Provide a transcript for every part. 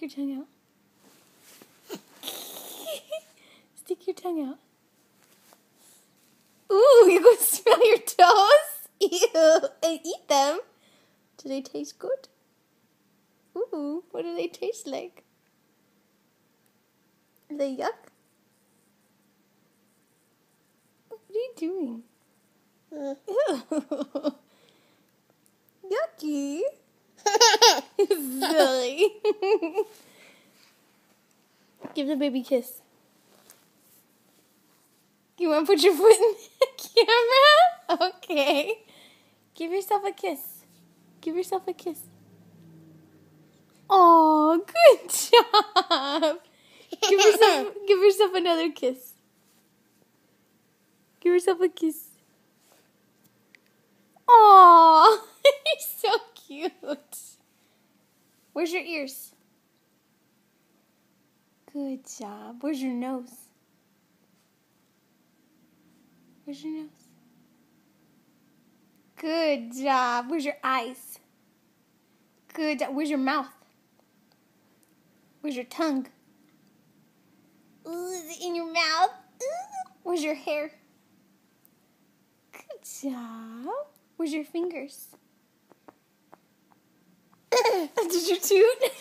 Stick your tongue out. Stick your tongue out. Ooh, you go smell your toes? Ew, and eat them. Do they taste good? Ooh, what do they taste like? Are they yuck? What are you doing? Ew. Yucky. Silly. Give the baby a kiss. You want to put your foot in the camera? Okay. Give yourself a kiss. Give yourself a kiss. Oh, good job. Give yourself another kiss. Give yourself a kiss. Aw, you're so cute. Where's your ears? Good job. Where's your nose? Where's your nose? Good job. Where's your eyes? Good job. Where's your mouth? Where's your tongue? Ooh, is it in your mouth? Ooh. Where's your hair? Good job. Where's your fingers? Did you toot?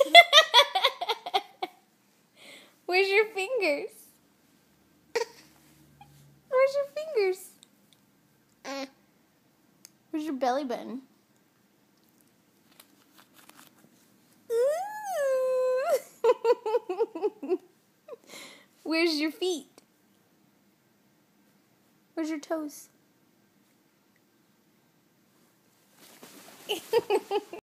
Where's your fingers? Where's your fingers? Where's your belly button? Ooh. Where's your feet? Where's your toes?